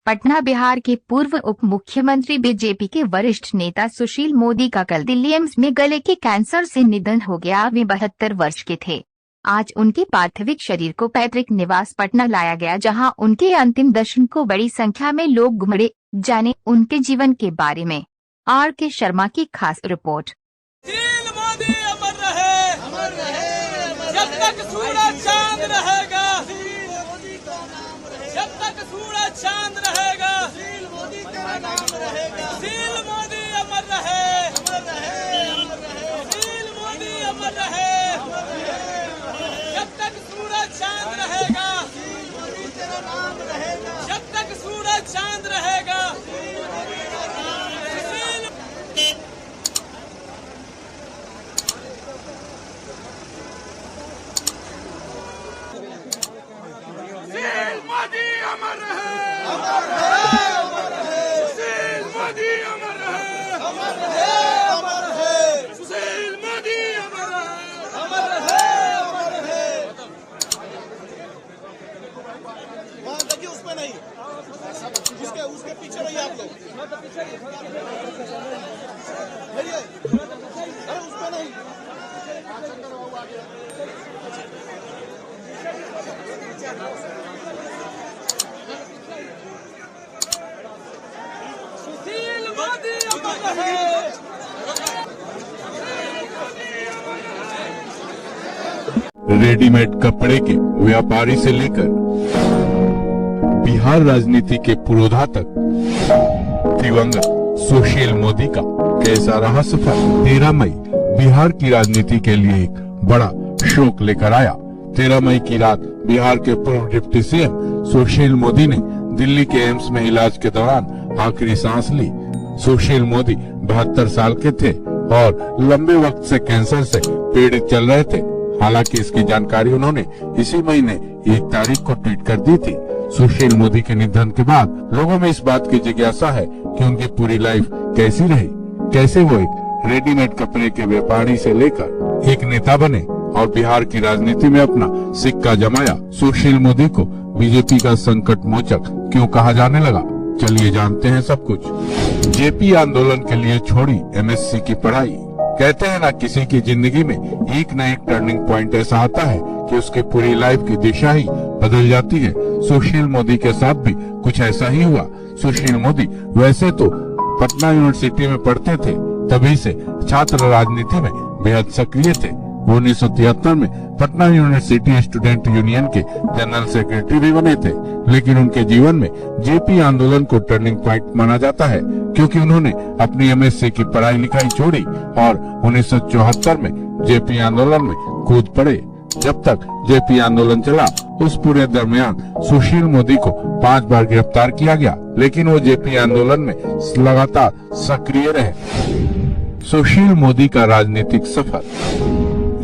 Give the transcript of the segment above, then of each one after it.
पटना बिहार के पूर्व उप मुख्यमंत्री बीजेपी के वरिष्ठ नेता सुशील मोदी का कल दिल्ली एम्स में गले के कैंसर से निधन हो गया। वे 72 वर्ष के थे। आज उनके पार्थिव शरीर को पैतृक निवास पटना लाया गया, जहां उनके अंतिम दर्शन को बड़ी संख्या में लोग उमड़े। जाने उनके जीवन के बारे में आर के शर्मा की खास रिपोर्ट। सुशील मोदी अमर रहे, अमर रहे, जब तक सूरज चांद रहेगा, जब तक सूरज चांद रहेगा, सुशील मोदी का नाम रहेगा। सुशील मोदी अमर रहे, अमर रहे, सुशील मोदी अमर रहे, जब तक सूरज चांद रहेगा, सुशील मोदी तेरा नाम रहेगा, जब तक सूरज चांद रहेगा। सुशील मोदी अमर रहे, अमर रहे, अमर रहे, सुशील मोदी अमर रहे, अमर रहे, अमर रहे, सुशील मोदी अमर रहे, अमर रहे, अमर रहे। वहाँ देखिए, उसमें नहीं, उसके पीछे रहिए आप लोग। अरे उसमें नहीं, सुशील मोदी अमर रहे। रेडीमेड कपड़े के व्यापारी से लेकर बिहार राजनीति के पुरोधा तक दिवंगत सुशील मोदी का कैसा रहा सफर। 13 मई बिहार की राजनीति के लिए एक बड़ा शोक लेकर आया। 13 मई की रात बिहार के पूर्व डिप्टी सीएम सुशील मोदी ने दिल्ली के एम्स में इलाज के दौरान आखिरी सांस ली। सुशील मोदी 72 साल के थे और लंबे वक्त से कैंसर से पीड़ित चल रहे थे। हालांकि इसकी जानकारी उन्होंने इसी महीने 1 तारीख को ट्वीट कर दी थी। सुशील मोदी के निधन के बाद लोगों में इस बात की जिज्ञासा है कि उनकी पूरी लाइफ कैसी रही, कैसे वो एक रेडीमेड कपड़े के व्यापारी से लेकर एक नेता बने और बिहार की राजनीति में अपना सिक्का जमाया। सुशील मोदी को बीजेपी का संकट मोचक क्यों कहा जाने लगा, चलिए जानते हैं सब कुछ। जेपी आंदोलन के लिए छोड़ी एमएससी की पढ़ाई। कहते हैं ना, किसी की जिंदगी में एक न एक टर्निंग पॉइंट ऐसा आता है कि उसकी पूरी लाइफ की दिशा ही बदल जाती है। सुशील मोदी के साथ भी कुछ ऐसा ही हुआ। सुशील मोदी वैसे तो पटना यूनिवर्सिटी में पढ़ते थे, तभी से छात्र राजनीति में बेहद सक्रिय थे। वो 1973 में पटना यूनिवर्सिटी स्टूडेंट यूनियन के जनरल सेक्रेटरी भी बने थे। लेकिन उनके जीवन में जेपी आंदोलन को टर्निंग पॉइंट माना जाता है, क्योंकि उन्होंने अपनी एमएससी की पढ़ाई लिखाई छोड़ी और 1974 में जेपी आंदोलन में कूद पड़े। जब तक जेपी आंदोलन चला, उस पूरे दरमियान सुशील मोदी को 5 बार गिरफ्तार किया गया, लेकिन वो जेपी आंदोलन में लगातार सक्रिय रहे। सुशील मोदी का राजनीतिक सफर।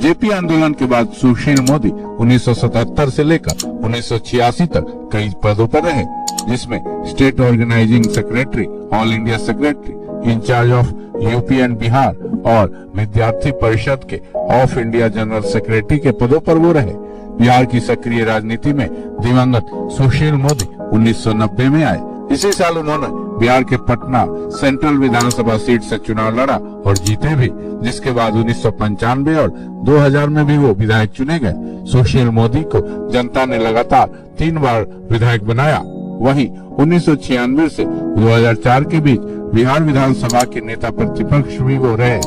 जेपी आंदोलन के बाद सुशील मोदी 1977 से लेकर 1986 तक कई पदों पर रहे, जिसमें state organising secretary, all India secretary, in-charge of UP and Bihar और विद्यार्थी परिषद के ऑफ इंडिया जनरल सेक्रेटरी के पदों पर वो रहे। बिहार की सक्रिय राजनीति में दिवंगत सुशील मोदी 1990 में आए। इसी साल उन्होंने बिहार के पटना सेंट्रल विधानसभा सीट से चुनाव लड़ा और जीते भी, जिसके बाद 1995 और 2000 में भी वो विधायक चुने गए। सुशील मोदी को जनता ने लगातार 3 बार विधायक बनाया। वहीं 1996 से 2004 के बीच बिहार विधानसभा के नेता प्रतिपक्ष भी वो रहे।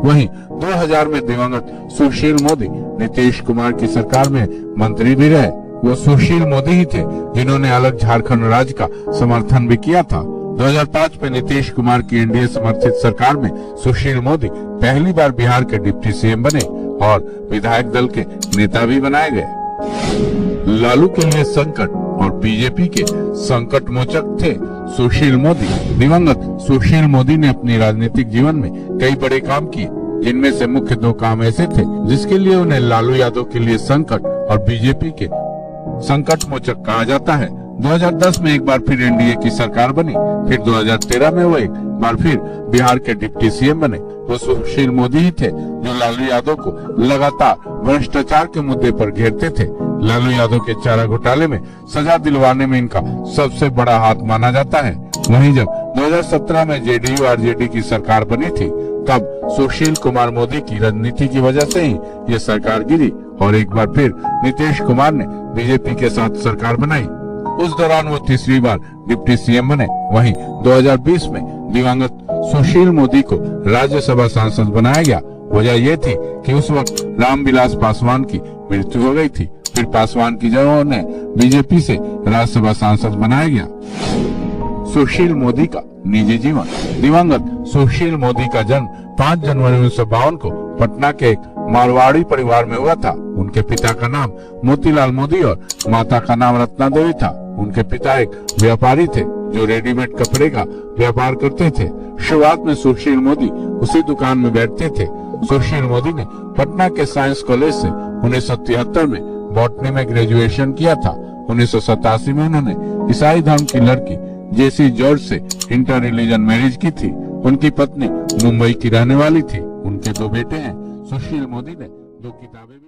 वहीं 2000 में दिवंगत सुशील मोदी नीतीश कुमार की सरकार में मंत्री भी रहे। वो सुशील मोदी ही थे जिन्होंने अलग झारखंड राज्य का समर्थन भी किया था। 2005 में नीतीश कुमार की एनडीए समर्थित सरकार में सुशील मोदी पहली बार बिहार के डिप्टी सीएम बने और विधायक दल के नेता भी बनाए गए। लालू के लिए संकट और बीजेपी के संकट मोचक थे सुशील मोदी। दिवंगत सुशील मोदी ने अपने राजनीतिक जीवन में कई बड़े काम किए, जिनमें से मुख्य 2 काम ऐसे थे जिसके लिए उन्हें लालू यादव के लिए संकट और बीजेपी के संकट मोचक कहा जाता है। 2010 में एक बार फिर एनडीए की सरकार बनी, फिर 2013 में वो एक बार फिर बिहार के डिप्टी सीएम बने। वो सुशील मोदी ही थे जो लालू यादव को लगातार भ्रष्टाचार के मुद्दे पर घेरते थे। लालू यादव के चारा घोटाले में सजा दिलवाने में इनका सबसे बड़ा हाथ माना जाता है। वहीं जब 2017 में जेडीयू आरजेडी की सरकार बनी थी, तब सुशील कुमार मोदी की राजनीति की वजह से ही ये सरकार गिरी और एक बार फिर नीतीश कुमार ने बीजेपी के साथ सरकार बनाई। उस दौरान वो तीसरी बार डिप्टी सीएम बने। वहीं 2020 में दिवंगत सुशील मोदी को राज्यसभा सांसद बनाया गया। वजह ये थी कि उस वक्त रामविलास पासवान की मृत्यु हो गई थी। फिर पासवान की जगह उन्हें बीजेपी से राज्यसभा सांसद बनाया गया। सुशील मोदी का निजी जीवन। दिवंगत सुशील मोदी का जन्म 5 जनवरी 1952 को पटना के एक मारवाड़ी परिवार में हुआ था। उनके पिता का नाम मोतीलाल मोदी और माता का नाम रत्ना देवी था। उनके पिता एक व्यापारी थे जो रेडीमेड कपड़े का व्यापार करते थे। शुरुआत में सुशील मोदी उसी दुकान में बैठते थे। सुशील मोदी ने पटना के साइंस कॉलेज से 1973 में बॉटनी में ग्रेजुएशन किया था। 1987 में उन्होंने ईसाई धर्म की लड़की जेसी जॉर्ज से इंटर रिलीजन मैरिज की थी। उनकी पत्नी मुंबई की रहने वाली थी। उनके 2 बेटे हैं। सुशील मोदी ने 2 किताबें